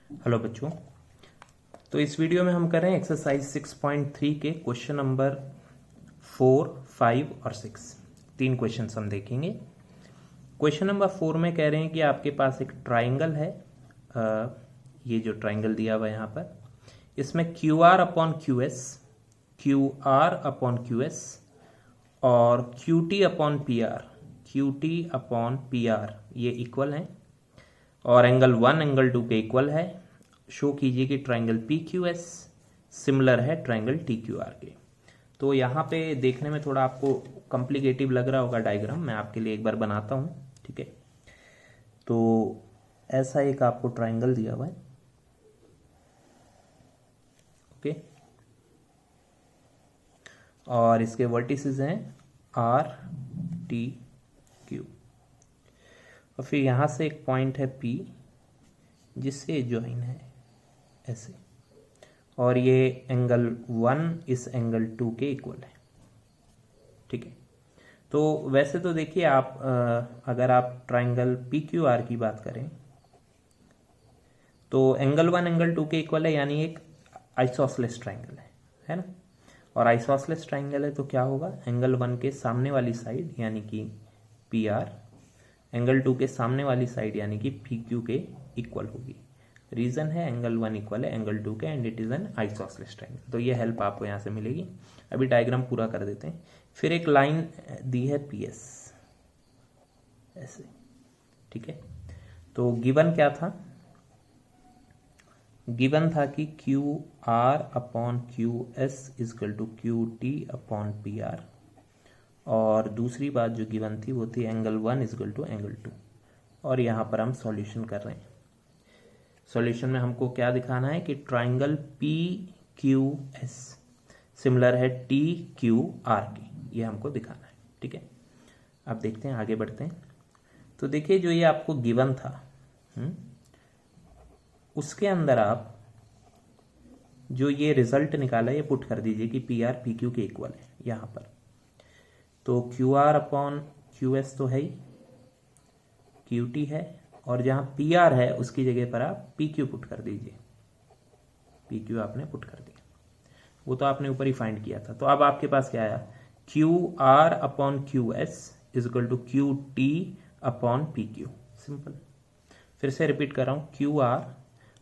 Hello बच्चों। तो इस वीडियो में हम कर रहे हैं एक्सरसाइज 6.3 के क्वेश्चन नंबर 4, 5 और 6। 3 क्वेश्चन हम देखेंगे। क्वेश्चन नंबर 4 में कह रहे हैं कि आपके पास एक ट्राइंगल है। ये जो ट्राइंगल दिया हुआ है यहाँ पर, इसमें Q R upon Q S और Q T upon P R ये इक्वल हैं और एंगल 1 एंगल 2 के इक्वल है। शो कीजिए कि triangle P Q S similar है ट्राइंगल टी क्यू आर के। तो यहाँ पे देखने में थोड़ा आपको कॉम्प्लिकेटिव लग रहा होगा डायग्राम, मैं आपके लिए एक बार बनाता हूँ, ठीक है। तो ऐसा एक आपको ट्राइंगल दिया हुआ है, ओके, और इसके वर्टिसेस हैं आर टी क्यू, और फिर यहाँ से एक पॉइंट है पी जिससे ज्वाइन है ऐसे, और ये एंगल 1 इस एंगल 2 के इक्वल है, ठीक है। तो वैसे तो देखिए आप अगर आप ट्राइंगल पी क्यू आर की बात करें तो एंगल 1 एंगल 2 के इक्वल है, यानी एक आइसोसेलेस ट्राइंगल है ना। और आइसोसेलेस ट्राइंगल है तो क्या होगा, एंगल 1 के सामने वाली साइड यानी कि पी आर एंगल 2 के सामने वाली साइड यानी कि पी क्यू के इक्वल होगी। रीजन है एंगल 1 इक्वल है एंगल 2 के and it is an isosceles triangle. तो ये हेल्प आपको यहाँ से मिलेगी। अभी डायग्राम पूरा कर देते हैं। फिर एक लाइन दी है पी एस ऐसे, ठीक है। तो गिवन क्या था, गिवन था कि Q R upon Q S is equal to Q T upon P R, और दूसरी बात जो गिवन थी वो थी एंगल 1 इजकल टू एंगल 2। और यहाँ पर हम सॉल्यूशन कर रहे हैं। सॉल्यूशन में हमको क्या दिखाना है कि triangle P Q S similar है टी क्यू आर के, ये हमको दिखाना है, ठीक है। अब देखते हैं, आगे बढ़ते हैं। तो देखिए जो ये आपको गिवन था उसके अंदर आप जो ये रिजल्ट निकाला ये पुट कर दीजिए कि पी आर पी क्यू के इक्वल है यहाँ पर। तो Q R upon Q S तो है ही, क्यू टी है, और जहाँ पी आर है उसकी जगह पर आप पी क्यू पुट कर दीजिए। पी क्यू आपने पुट कर दिया, वो तो आपने ऊपर ही फाइंड किया था। तो अब आपके पास क्या आया, Q R upon Q S is equal to Q T upon P Q. Simple. फिर से रिपीट कर रहा हूँ, Q R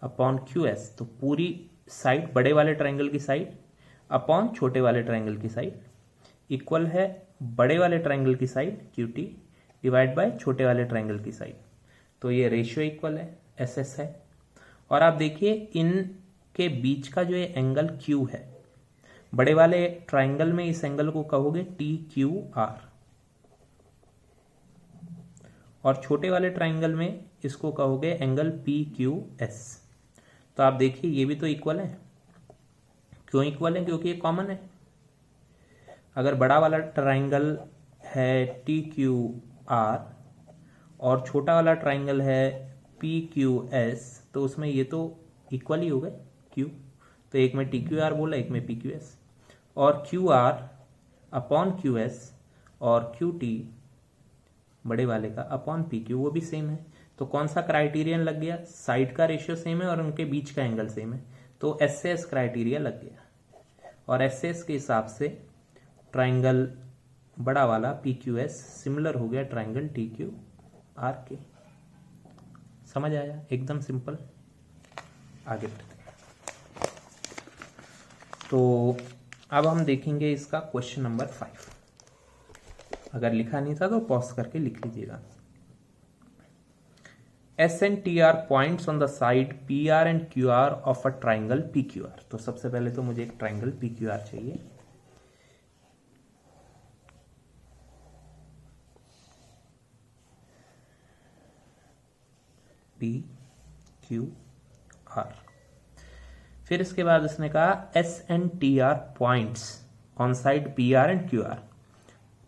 upon Q S, तो पूरी साइड बड़े वाले ट्राइंगल की साइड अपॉन छोटे वाले ट्राइंगल की साइड इक्वल है बड़े वाले ट्राइंगल की side Q T divide by छोटे वाले ट्राइंगल की साइड। तो ये रेशियो इक्वल है, एस एस है। और आप देखिए इनके बीच का जो ये एंगल क्यू है, बड़े वाले ट्राइंगल में इस एंगल को कहोगे टी क्यू आर, और छोटे वाले ट्राइंगल में इसको कहोगे एंगल पी क्यू एस। तो आप देखिए ये भी तो इक्वल है। क्यों इक्वल है, क्योंकि ये कॉमन है। अगर बड़ा वाला ट्राइंगल है टी क्यू आर और छोटा वाला ट्राइंगल है पी क्यू एस, तो उसमें ये तो इक्वल ही हो गए क्यू। तो एक में टी क्यू आर बोला, एक में पी क्यू एस, और Q R upon Q S और क्यू टी बड़े वाले का अपॉन पी क्यू वो भी सेम है। तो कौन सा क्राइटेरियन लग गया, साइड का रेशियो सेम है और उनके बीच का एंगल सेम है, तो एस एस क्राइटेरिया लग गया। और एस एस के हिसाब से ट्राइंगल बड़ा वाला पी क्यू एस सिमिलर हो गया ट्राइंगल टी क्यू आर के। समझ आया, एकदम सिंपल। आगे बढ़ते हैं। तो अब हम देखेंगे इसका क्वेश्चन नंबर 5। अगर लिखा नहीं था तो पॉज करके लिख लीजिएगा। S and T R points on the side P R and Q R of a triangle P Q R. तो सबसे पहले तो मुझे एक ट्राइंगल पी क्यू आर चाहिए। P Q R. फिर इसके बाद इसने कहा S and T R points on side P R and Q R.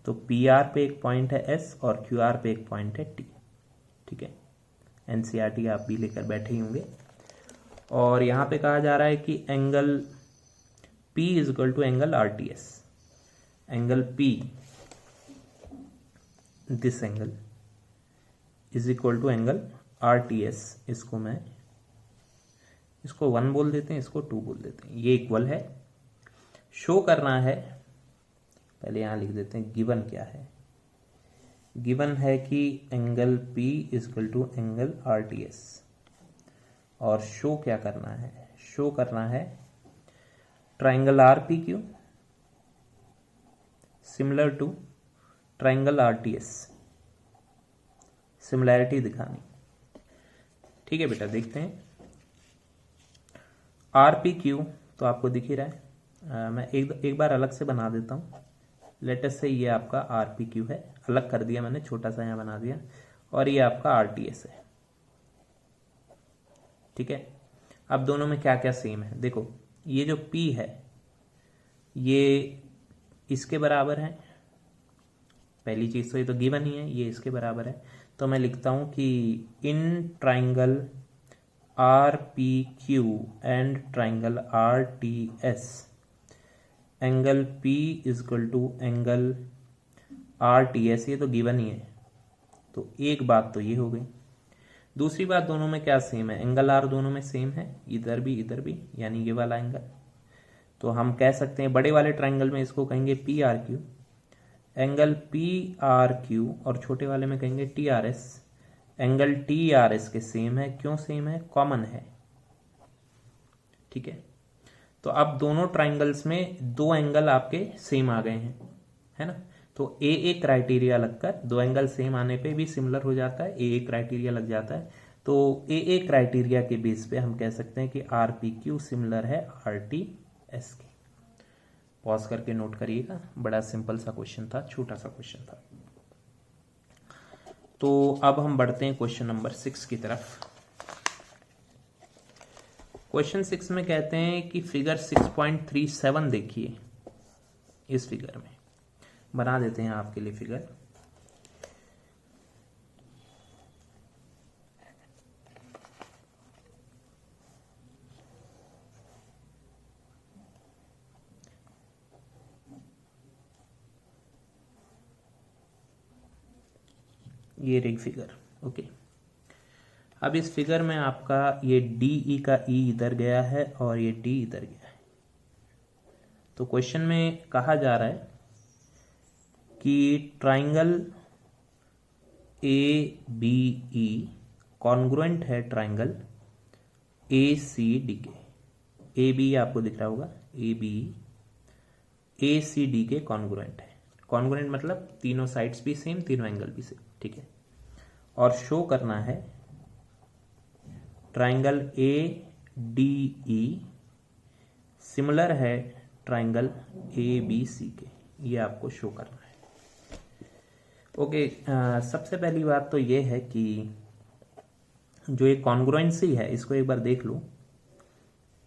तो पी आर पे एक पॉइंट है एस और क्यू आर पे एक पॉइंट है टी, ठीक है। एनसीईआरटी आप भी लेकर बैठे ही होंगे। और यहां पे कहा जा रहा है कि angle P is equal to angle R T S. Angle P, this angle is equal to angle R T S. इसको मैं इसको 1 बोल देते हैं, इसको 2 बोल देते हैं, ये इक्वल है। शो करना है, पहले यहाँ लिख देते हैं गिवन क्या है। गिवन है कि angle P is equal to angle RTS, और शो क्या करना है, शो करना है triangle RPQ similar to triangle RTS, similarity दिखानी। ठीक है बेटा, देखते हैं। RPQ तो आपको दिख ही रहा है, मैं एक बार अलग से बना देता हूँ। लेटेस्ट से ये आपका RPQ है, अलग कर दिया मैंने, छोटा सा यहाँ बना दिया, और ये आपका RTS है। ठीक है, अब दोनों में क्या क्या सेम है, देखो ये जो P है ये इसके बराबर है, पहली चीज तो ये तो गिवन ही है, ये इसके बराबर है। तो मैं लिखता हूं कि in triangle RPQ and triangle RTS angle P is equal to angle RTS, ये तो गिवन ही है। तो एक बात तो ये हो गई। दूसरी बात, दोनों में क्या सेम है, एंगल R दोनों में सेम है, इधर भी, यानी ये वाला एंगल। तो हम कह सकते हैं बड़े वाले ट्राइंगल में इसको कहेंगे PRQ, एंगल PRQ, और छोटे वाले में कहेंगे TRS। एंगल TRS के सेम है, क्यों सेम है, कॉमन है। ठीक है, तो अब दोनों ट्राइंगल्स में दो एंगल आपके सेम आ गए हैं, है ना। तो AA क्राइटेरिया लगकर दो एंगल सेम आने पे भी सिमिलर हो जाता है, AA क्राइटेरिया लग जाता है। तो AA क्राइटेरिया के बेस पे हम कह सकते हैं कि RPQ सिमिलर है RTS के। पॉज करके नोट करिएगा, बड़ा सिंपल सा क्वेश्चन था, छोटा सा क्वेश्चन था। तो अब हम बढ़ते हैं क्वेश्चन नंबर 6 की तरफ। क्वेश्चन 6 में कहते हैं कि फिगर 6.37 देखिए। इस फिगर में बना देते हैं आपके लिए फिगर। ये रही फिगर, ओके। अब इस फिगर में आपका ये DE का E इधर गया है और ये D इधर गया है। तो क्वेश्चन में कहा जा रहा है कि ट्राइंगल ABE कॉन्ग्रुएंट है ट्राइंगल ACD के। ABE आपको दिख रहा होगा, ABE ACD के कॉन्ग्रुएंट है। कॉन्ग्रुएंट मतलब तीनों साइड्स भी सेम, तीनों एंगल भी सेम। ठीक है, और शो करना है ट्राइंगल ADE सिमिलर है ट्राइंगल ABC के, ये आपको शो करना है। ओके, सबसे पहली बात तो ये है कि जो ये कॉन्ग्रुएंसी है इसको एक बार देख लो।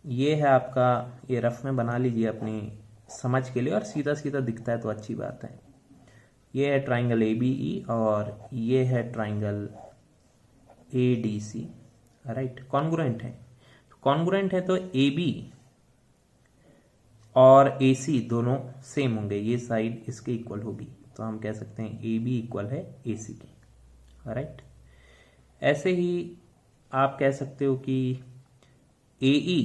ये है आपका, ये रफ में बना लीजिए अपनी समझ के लिए, और सीधा सीधा दिखता है तो अच्छी बात है। ये है ट्राइंगल ABE और ये है ट्राइंगल ADC, राइट। कॉन्ग्रुएंट है, कॉन्ग्रुएंट है तो AB और AC दोनों सेम होंगे, ये साइड इसके इक्वल होगी। तो हम कह सकते हैं AB इक्वल है AC के, राइट। ऐसे ही आप कह सकते हो कि AE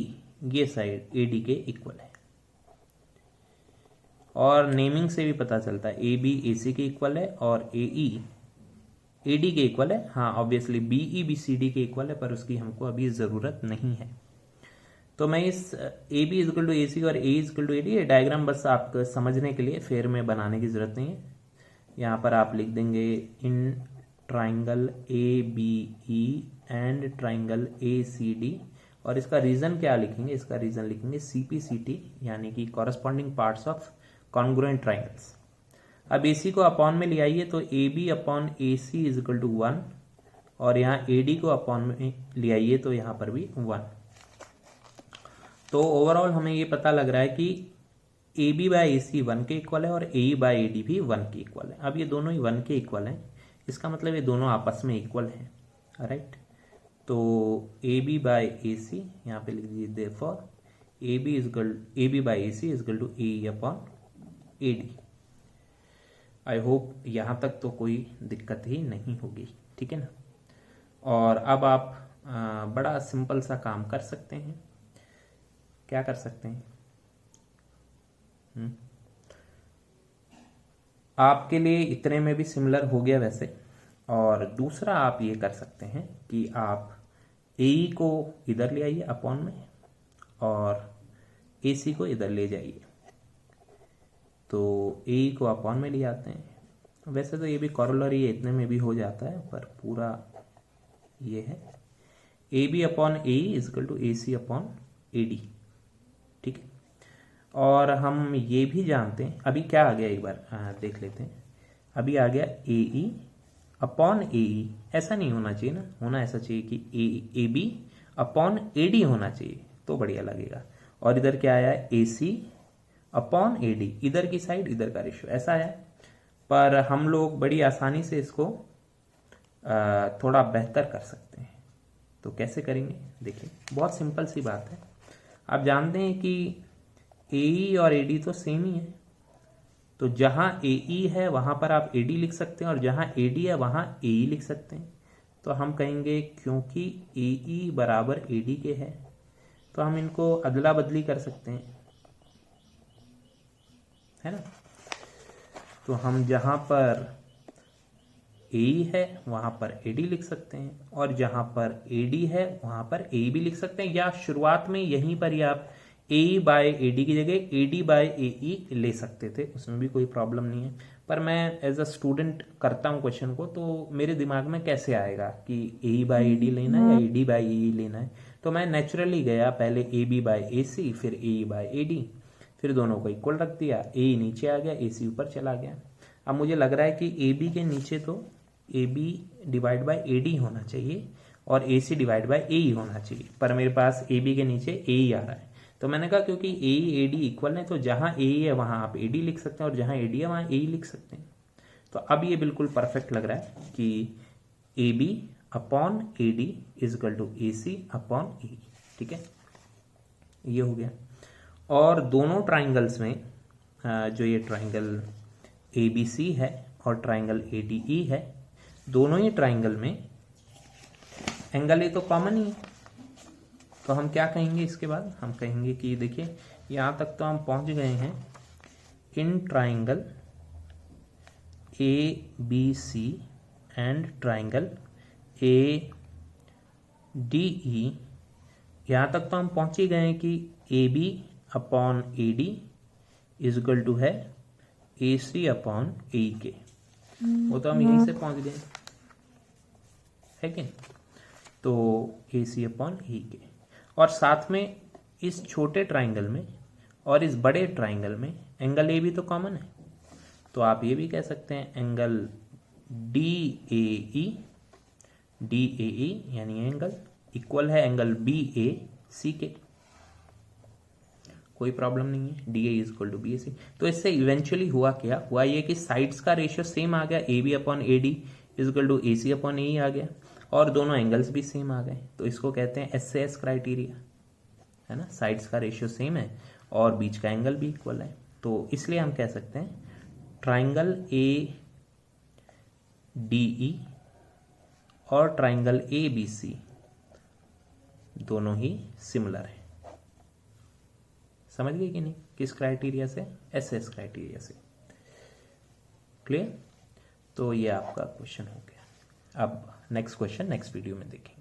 ये साइड AD के इक्वल है, और नेमिंग से भी पता चलता है AB AC के इक्वल है और AE AD के इक्वल है। हाँ, ऑब्वियसली BE BCD के इक्वल है, पर उसकी हमको अभी ज़रूरत नहीं है। तो मैं इस AB इजकल टू AC और A इजकल टू AD, ये डायग्राम बस आप समझने के लिए, फेर में बनाने की ज़रूरत नहीं है। यहाँ पर आप लिख देंगे in triangle ABE and triangle ACD, और इसका रीज़न क्या लिखेंगे, इसका रीज़न लिखेंगे CPCT, यानी कि corresponding parts of congruent triangles. अब AC को अपॉन में ले आइए तो AB upon AC is equal to 1, और यहाँ AD को अपॉन में ले आइए तो यहाँ पर भी 1। तो ओवरऑल हमें ये पता लग रहा है कि AB बाय AC 1 के इक्वल है और AE बाय AD भी 1 के इक्वल है। अब ये दोनों ही 1 के इक्वल हैं, इसका मतलब ये दोनों आपस में इक्वल हैं, राइट। तो AB बाय AC यहाँ पे लिख दीजिए, therefore AB by AC is equal to AE upon AD। I hope यहाँ तक तो कोई दिक्कत ही नहीं होगी, ठीक है ना। और अब आप बड़ा सिंपल सा काम कर सकते हैं। क्या कर सकते हैं? आपके लिए इतने में भी सिमिलर हो गया वैसे। और दूसरा आप ये कर सकते हैं कि आप ए को इधर ले आइए अपॉन में और ए सी को इधर ले जाइए। तो ए को अपॉन में ले आते हैं। वैसे तो ये भी कॉरोलरी इतने में भी हो जाता है, पर पूरा ये है A B upon A is equal to A C upon A D. ठीक है, और हम ये भी जानते हैं, अभी क्या आ गया एक बार देख लेते हैं। अभी आ गया ए ई अपॉन ए ई। ऐसा नहीं होना चाहिए ना, होना ऐसा चाहिए कि A B upon A D होना चाहिए, तो बढ़िया लगेगा। और इधर क्या आया है? A C upon A D, इधर की साइड इधर का रेशियो ऐसा आया। पर हम लोग बड़ी आसानी से इसको थोड़ा बेहतर कर सकते हैं। तो कैसे करेंगे? देखिए, बहुत सिंपल सी बात है। आप जानते हैं कि ए और ए डी तो सेम ही है, तो जहां ए ई है वहां पर आप ए डी लिख सकते हैं और जहां ए डी है वहां ए ई लिख सकते हैं। तो हम कहेंगे क्योंकि ए ई बराबर ए डी के है, तो हम इनको अदला बदली कर सकते हैं, है ना। तो हम जहां पर ए है वहां पर ए डी लिख सकते हैं और जहां पर ए डी है वहां पर ए भी लिख सकते हैं, या शुरुआत में यहीं पर ही आप ए बाय ए डी की जगह ए डी बाय ए ई ले सकते थे, उसमें भी कोई प्रॉब्लम नहीं है। पर मैं एज अ स्टूडेंट करता हूँ क्वेश्चन को, तो मेरे दिमाग में कैसे आएगा कि ए बाय ए डी लेना है या ए डी बाय ए ई लेना है। तो मैं नेचुरली गया पहले ए बी बाय ए सी, फिर ए बाय ए डी, फिर दोनों को इक्वल रख दिया। ए नीचे आ गया, ए सी ऊपर चला गया। अब मुझे लग रहा है कि ए बी के नीचे तो A B divide by A D होना चाहिए और ए सी डिवाइड बाय ए ई होना चाहिए, पर मेरे पास ए बी के नीचे ए ई आ रहा है। तो मैंने कहा क्योंकि ए ई ए डी इक्वल है, तो जहां ए ई है वहां आप ए डी लिख सकते हैं और जहां ए डी है वहां ए ई लिख सकते हैं। तो अब ये बिल्कुल परफेक्ट लग रहा है कि A B upon A D is equal to A C upon A. ठीक है, ये हो गया। और दोनों ट्राइंगल्स में जो ये ट्राइंगल ए बी सी है और ट्राइंगल ए डी ई है, दोनों ही ट्राइंगल में एंगल ए तो कॉमन ही है। तो हम क्या कहेंगे इसके बाद? हम कहेंगे कि देखिए, यहां तक तो हम पहुंच गए हैं in triangle A B C and triangle A D E. यहां तक तो हम पहुंच ही गए हैं कि A B upon A D is equal to है ए सी अपॉन ए के। वो तो हम यहीं से पहुंच गए, है कि? तो ए सी अपॉन ई के, और साथ में इस छोटे ट्राइंगल में और इस बड़े ट्राइंगल में एंगल ए भी तो कॉमन है। तो आप ये भी कह सकते हैं एंगल डी ए ई यानी एंगल इक्वल है एंगल बी ए सी के। कोई प्रॉब्लम नहीं है, D A is equal to B A C. तो इससे इवेंचुअली हुआ क्या? हुआ ये कि साइड्स का रेशियो सेम आ गया, A B upon A D is equal to A C upon A आ गया, और दोनों एंगल्स भी सेम आ गए। तो इसको कहते हैं एस से एस क्राइटेरिया, है ना। साइड्स का रेशियो सेम है और बीच का एंगल भी इक्वल है, तो इसलिए हम कह सकते हैं ट्राइंगल ए डी ई और ट्राइंगल ए बी सी दोनों ही सिमिलर है। समझ गए कि नहीं? किस क्राइटेरिया से? एस एस क्राइटेरिया से। क्लियर? तो ये आपका क्वेश्चन हो गया। अब नेक्स्ट क्वेश्चन नेक्स्ट वीडियो में देखेंगे।